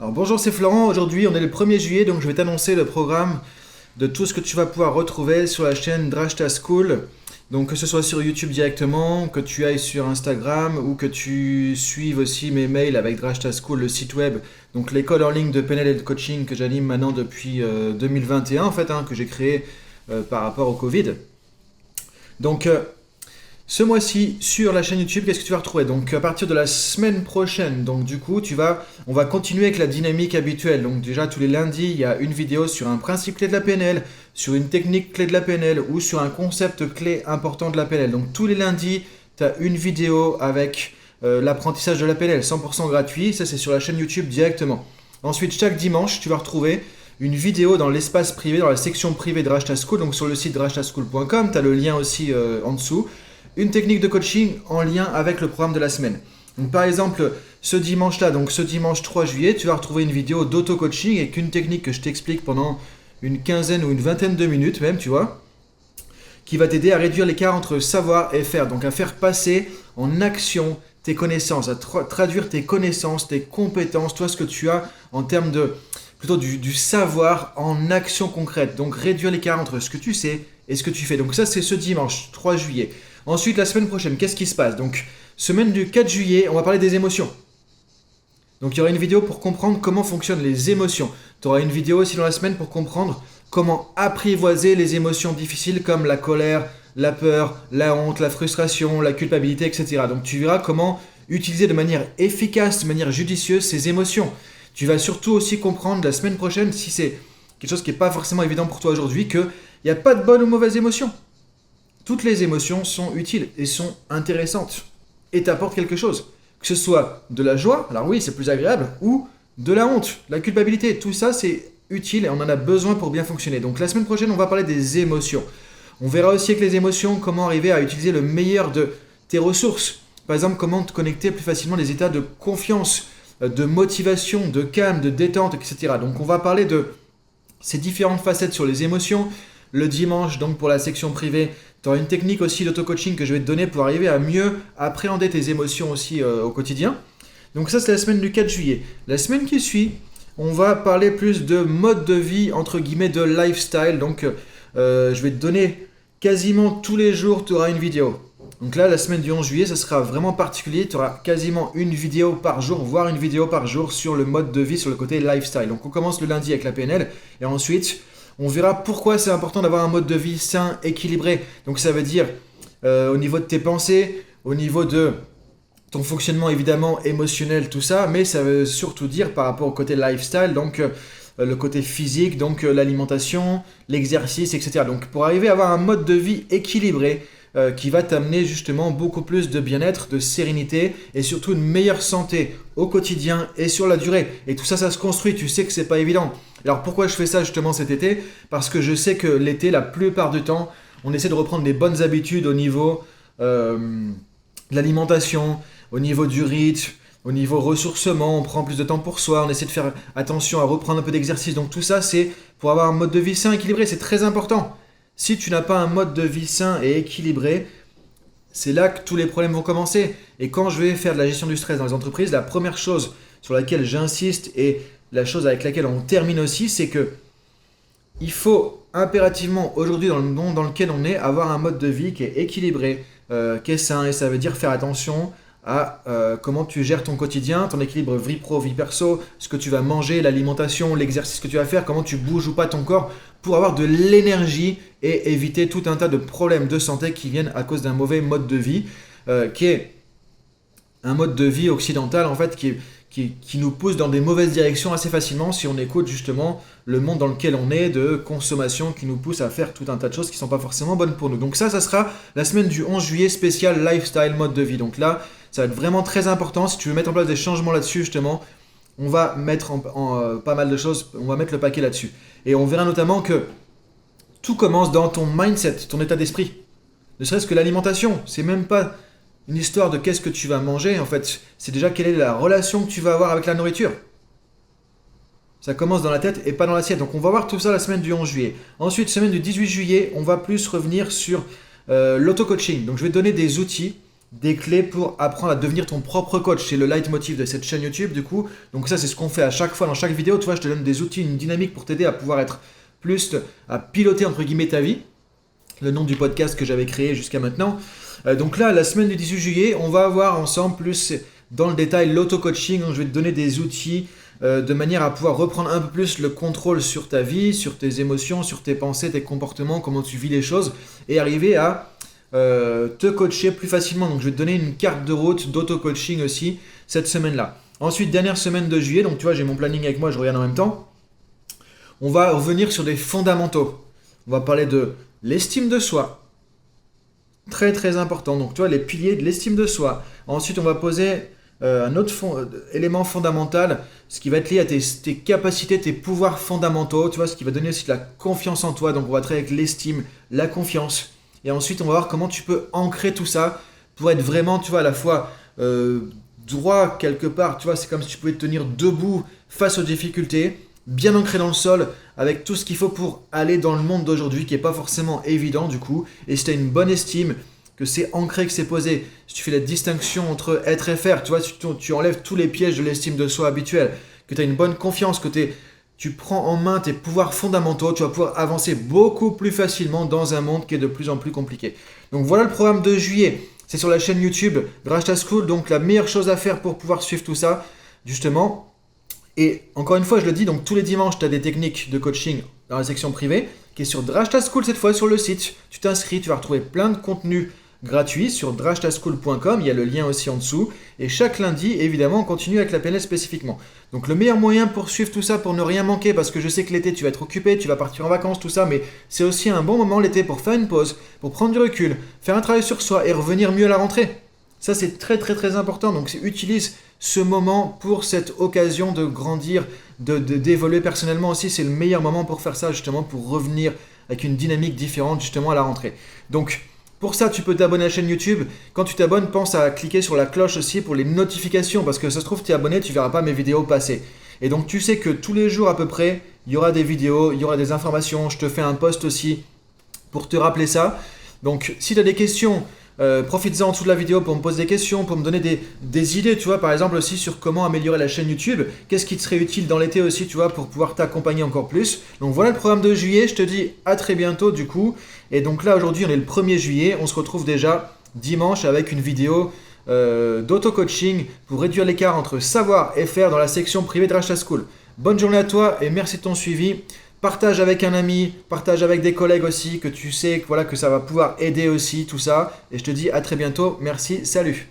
Alors bonjour, c'est Florent. Aujourd'hui, on est le 1er juillet, donc je vais t'annoncer le programme de tout ce que tu vas pouvoir retrouver sur la chaîne Drashta School. Donc que ce soit sur YouTube directement, que tu ailles sur Instagram ou que tu suives aussi mes mails avec Drashta School, le site web. Donc l'école en ligne de PNL et de coaching que j'anime maintenant depuis 2021 en fait, que j'ai créé par rapport au Covid. Donc ce mois-ci, sur la chaîne YouTube, qu'est-ce que tu vas retrouver? Donc, à partir de la semaine prochaine, donc du coup, on va continuer avec la dynamique habituelle. Donc, déjà, tous les lundis, il y a une vidéo sur un principe clé de la PNL, sur une technique clé de la PNL ou sur un concept clé important de la PNL. Donc, tous les lundis, tu as une vidéo avec l'apprentissage de la PNL, 100% gratuit. Ça, c'est sur la chaîne YouTube directement. Ensuite, chaque dimanche, tu vas retrouver une vidéo dans l'espace privé, dans la section privée de Drashta School, donc sur le site drashtaschool.com. Tu as le lien aussi en dessous. Une technique de coaching en lien avec le programme de la semaine. Donc par exemple, ce dimanche-là, donc ce dimanche 3 juillet, tu vas retrouver une vidéo d'auto-coaching avec une technique que je t'explique pendant une quinzaine ou une vingtaine de minutes même, tu vois, qui va t'aider à réduire l'écart entre savoir et faire. Donc à faire passer en action tes connaissances, à traduire tes connaissances, tes compétences, toi ce que tu as en termes de plutôt du savoir en action concrète. Donc réduire l'écart entre ce que tu sais et ce que tu fais. Donc ça c'est ce dimanche 3 juillet. Ensuite, la semaine prochaine, qu'est-ce qui se passe? Donc, semaine du 4 juillet, on va parler des émotions. Donc, il y aura une vidéo pour comprendre comment fonctionnent les émotions. Tu auras une vidéo aussi dans la semaine pour comprendre comment apprivoiser les émotions difficiles comme la colère, la peur, la honte, la frustration, la culpabilité, etc. Donc, tu verras comment utiliser de manière efficace, de manière judicieuse ces émotions. Tu vas surtout aussi comprendre la semaine prochaine, si c'est quelque chose qui n'est pas forcément évident pour toi aujourd'hui, qu'il n'y a pas de bonnes ou mauvaises émotions. Toutes les émotions sont utiles et sont intéressantes et t'apportent quelque chose. Que ce soit de la joie, alors oui, c'est plus agréable, ou de la honte, la culpabilité. Tout ça, c'est utile et on en a besoin pour bien fonctionner. Donc la semaine prochaine, on va parler des émotions. On verra aussi avec les émotions comment arriver à utiliser le meilleur de tes ressources. Par exemple, comment te connecter plus facilement des états de confiance, de motivation, de calme, de détente, etc. Donc on va parler de ces différentes facettes sur les émotions. Le dimanche, donc pour la section privée, tu auras une technique aussi d'auto-coaching que je vais te donner pour arriver à mieux appréhender tes émotions aussi au quotidien. Donc ça, c'est la semaine du 4 juillet. La semaine qui suit, on va parler plus de mode de vie, entre guillemets, de lifestyle. Donc je vais te donner quasiment tous les jours, tu auras une vidéo. Donc là, la semaine du 11 juillet, ça sera vraiment particulier. Tu auras quasiment une vidéo par jour, voire une vidéo par jour sur le mode de vie, sur le côté lifestyle. Donc on commence le lundi avec la PNL et ensuite on verra pourquoi c'est important d'avoir un mode de vie sain, équilibré. Donc ça veut dire au niveau de tes pensées, au niveau de ton fonctionnement évidemment émotionnel, tout ça, mais ça veut surtout dire par rapport au côté lifestyle, donc le côté physique, donc l'alimentation, l'exercice, etc. Donc pour arriver à avoir un mode de vie équilibré qui va t'amener justement beaucoup plus de bien-être, de sérénité et surtout une meilleure santé au quotidien et sur la durée. Et tout ça, ça se construit, tu sais que c'est pas évident. Alors pourquoi je fais ça justement cet été? Parce que je sais que l'été, la plupart du temps, on essaie de reprendre des bonnes habitudes au niveau de l'alimentation, au niveau du rythme, au niveau ressourcement, on prend plus de temps pour soi, on essaie de faire attention à reprendre un peu d'exercice. Donc tout ça, c'est pour avoir un mode de vie sain, équilibré, c'est très important. Si tu n'as pas un mode de vie sain et équilibré, c'est là que tous les problèmes vont commencer. Et quand je vais faire de la gestion du stress dans les entreprises, la première chose sur laquelle j'insiste et la chose avec laquelle on termine aussi, c'est que il faut impérativement aujourd'hui dans le monde dans lequel on est avoir un mode de vie qui est équilibré, qui est sain, et ça veut dire faire attention à comment tu gères ton quotidien, ton équilibre vie pro, vie perso, ce que tu vas manger, l'alimentation, l'exercice que tu vas faire, comment tu bouges ou pas ton corps pour avoir de l'énergie et éviter tout un tas de problèmes de santé qui viennent à cause d'un mauvais mode de vie, qui est un mode de vie occidental en fait qui nous pousse dans des mauvaises directions assez facilement si on écoute justement le monde dans lequel on est de consommation qui nous pousse à faire tout un tas de choses qui ne sont pas forcément bonnes pour nous. Donc ça sera la semaine du 11 juillet spécial lifestyle mode de vie. Donc là, ça va être vraiment très important. Si tu veux mettre en place des changements là-dessus justement, on va mettre pas mal de choses, on va mettre le paquet là-dessus. Et on verra notamment que tout commence dans ton mindset, ton état d'esprit. Ne serait-ce que l'alimentation, c'est même pas une histoire de qu'est-ce que tu vas manger, en fait, c'est déjà quelle est la relation que tu vas avoir avec la nourriture. Ça commence dans la tête et pas dans l'assiette. Donc on va voir tout ça la semaine du 11 juillet. Ensuite, semaine du 18 juillet, on va plus revenir sur l'auto-coaching. Donc je vais te donner des outils des clés pour apprendre à devenir ton propre coach. C'est le leitmotiv de cette chaîne YouTube du coup. Donc ça c'est ce qu'on fait à chaque fois dans chaque vidéo. Tu vois, je te donne des outils, une dynamique pour t'aider à pouvoir être plus, à piloter entre guillemets ta vie. Le nom du podcast que j'avais créé jusqu'à maintenant. Donc là, la semaine du 18 juillet, on va voir ensemble plus dans le détail l'auto-coaching. Je vais te donner des outils de manière à pouvoir reprendre un peu plus le contrôle sur ta vie, sur tes émotions, sur tes pensées, tes comportements, comment tu vis les choses et arriver à te coacher plus facilement. Donc je vais te donner une carte de route d'auto-coaching aussi cette semaine-là. Ensuite, dernière semaine de juillet, donc tu vois, j'ai mon planning avec moi, je regarde en même temps. On va revenir sur des fondamentaux. On va parler de l'estime de soi. Très très important. Donc tu vois, les piliers de l'estime de soi. Ensuite, on va poser un autre élément fondamental, ce qui va être lié à tes capacités, tes pouvoirs fondamentaux, tu vois, ce qui va donner aussi de la confiance en toi. Donc on va travailler avec l'estime, la confiance. Et ensuite, on va voir comment tu peux ancrer tout ça pour être vraiment, tu vois, à la fois droit quelque part. Tu vois, c'est comme si tu pouvais te tenir debout face aux difficultés, bien ancré dans le sol, avec tout ce qu'il faut pour aller dans le monde d'aujourd'hui, qui n'est pas forcément évident du coup. Et si tu as une bonne estime, que c'est ancré, que c'est posé, si tu fais la distinction entre être et faire, tu vois, tu enlèves tous les pièges de l'estime de soi habituelle, que tu as une bonne confiance, que tu prends en main tes pouvoirs fondamentaux, tu vas pouvoir avancer beaucoup plus facilement dans un monde qui est de plus en plus compliqué. Donc voilà le programme de juillet. C'est sur la chaîne YouTube Drashta School, donc la meilleure chose à faire pour pouvoir suivre tout ça, justement. Et encore une fois, je le dis, donc tous les dimanches, tu as des techniques de coaching dans la section privée, qui est sur Drashta School cette fois sur le site. Tu t'inscris, tu vas retrouver plein de contenus gratuit sur drashtaschool.com, il y a le lien aussi en dessous. Et chaque lundi, évidemment, on continue avec la PNL spécifiquement. Donc le meilleur moyen pour suivre tout ça, pour ne rien manquer, parce que je sais que l'été, tu vas être occupé, tu vas partir en vacances, tout ça, mais c'est aussi un bon moment l'été pour faire une pause, pour prendre du recul, faire un travail sur soi et revenir mieux à la rentrée. Ça, c'est très très très important. Donc utilise ce moment pour cette occasion de grandir, d'évoluer personnellement aussi. C'est le meilleur moment pour faire ça, justement, pour revenir avec une dynamique différente, justement, à la rentrée. Donc, pour ça, tu peux t'abonner à la chaîne YouTube. Quand tu t'abonnes, pense à cliquer sur la cloche aussi pour les notifications, parce que ça se trouve, tu es abonné, tu ne verras pas mes vidéos passer. Et donc, tu sais que tous les jours à peu près, il y aura des vidéos, il y aura des informations. Je te fais un post aussi pour te rappeler ça. Donc, si tu as des questions, profites-en en dessous de la vidéo pour me poser des questions, pour me donner des idées, tu vois, par exemple aussi sur comment améliorer la chaîne YouTube, qu'est-ce qui te serait utile dans l'été aussi, tu vois, pour pouvoir t'accompagner encore plus. Donc voilà le programme de juillet, je te dis à très bientôt du coup. Et donc là aujourd'hui on est le 1er juillet, on se retrouve déjà dimanche avec une vidéo d'auto-coaching pour réduire l'écart entre savoir et faire dans la section privée de Drashta School. Bonne journée à toi et merci de ton suivi. Partage avec un ami, partage avec des collègues aussi, que tu sais que, voilà, que ça va pouvoir aider aussi tout ça. Et je te dis à très bientôt. Merci, salut.